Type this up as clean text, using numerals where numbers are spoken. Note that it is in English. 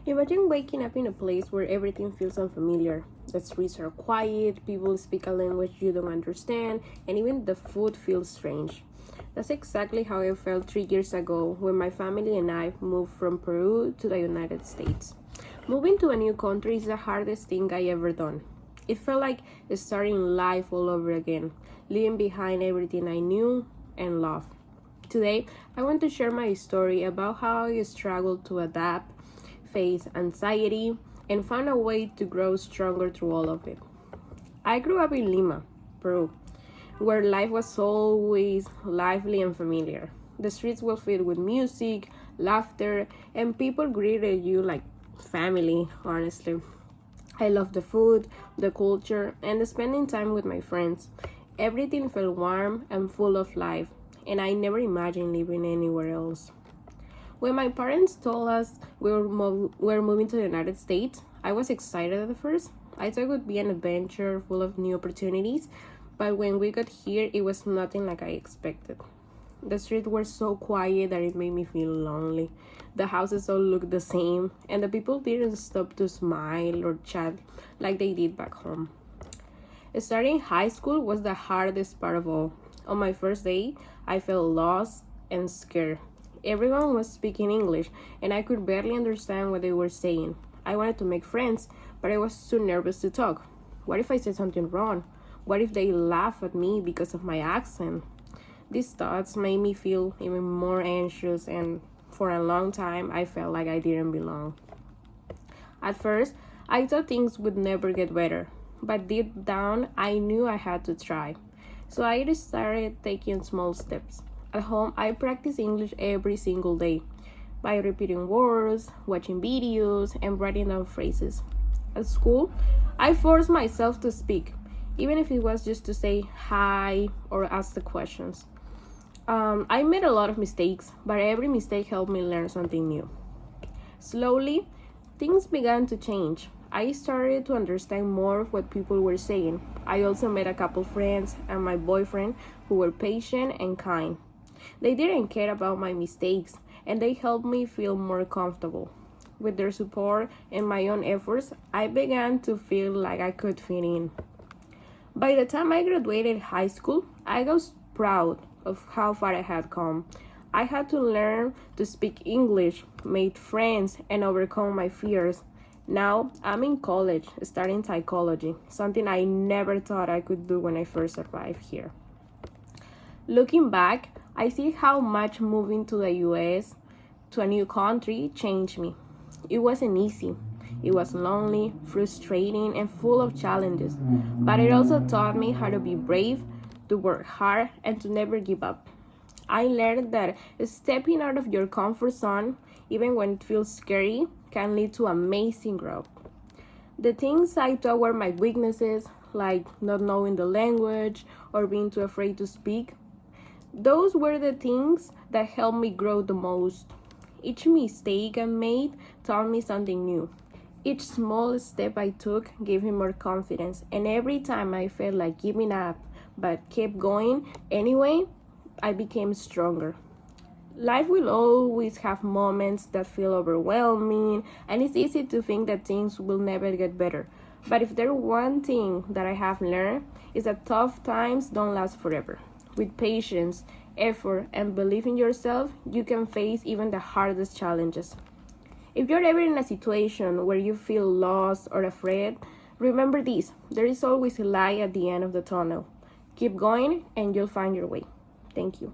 Imagine waking up in a place where everything feels unfamiliar. The streets are quiet, people speak a language you don't understand, and even the food feels strange. That's exactly how I felt 3 years ago when my family and I moved from Peru to the United States. Moving to a new country is the hardest thing I ever done. It felt like starting life all over again, leaving behind everything I knew and loved. Today, I want to share my story about how I struggled to adapt, face anxiety, and found a way to grow stronger through all of it. I grew up in Lima, Peru, where life was always lively and familiar. The streets were filled with music, laughter, and people greeted you like family, honestly. I loved the food, the culture, and spending time with my friends. Everything felt warm and full of life, and I never imagined living anywhere else. When my parents told us we were moving to the United States, I was excited at first. I thought it would be an adventure full of new opportunities, but when we got here, it was nothing like I expected. The streets were so quiet that it made me feel lonely. The houses all looked the same, and the people didn't stop to smile or chat like they did back home. Starting high school was the hardest part of all. On my first day, I felt lost and scared. Everyone was speaking English, and I could barely understand what they were saying. I wanted to make friends, but I was too nervous to talk. What if I said something wrong? What if they laugh at me because of my accent? These thoughts made me feel even more anxious, and for a long time, I felt like I didn't belong. At first, I thought things would never get better, but deep down, I knew I had to try. So I just started taking small steps. At home, I practice English every single day by repeating words, watching videos, and writing down phrases. At school, I forced myself to speak, even if it was just to say hi or ask the questions. I made a lot of mistakes, but every mistake helped me learn something new. Slowly, things began to change. I started to understand more of what people were saying. I also met a couple friends and my boyfriend who were patient and kind. They didn't care about my mistakes, and they helped me feel more comfortable. With their support and my own efforts, I began to feel like I could fit in. By the time I graduated high school, I was proud of how far I had come. I had to learn to speak English, made friends, and overcome my fears. Now I'm in college, studying psychology, something I never thought I could do when I first arrived here. Looking back, I see how much moving to the US, to a new country, changed me. It wasn't easy. It was lonely, frustrating, and full of challenges. But it also taught me how to be brave, to work hard, and to never give up. I learned that stepping out of your comfort zone, even when it feels scary, can lead to amazing growth. The things I thought were my weaknesses, like not knowing the language or being too afraid to speak, those were the things that helped me grow the most. Each mistake I made taught me something new. Each small step I took gave me more confidence, and every time I felt like giving up but kept going anyway, I became stronger. Life will always have moments that feel overwhelming, and it's easy to think that things will never get better. But if there's one thing that I have learned, is that tough times don't last forever. With patience, effort, and belief in yourself, you can face even the hardest challenges. If you're ever in a situation where you feel lost or afraid, remember this: there is always a light at the end of the tunnel. Keep going, and you'll find your way. Thank you.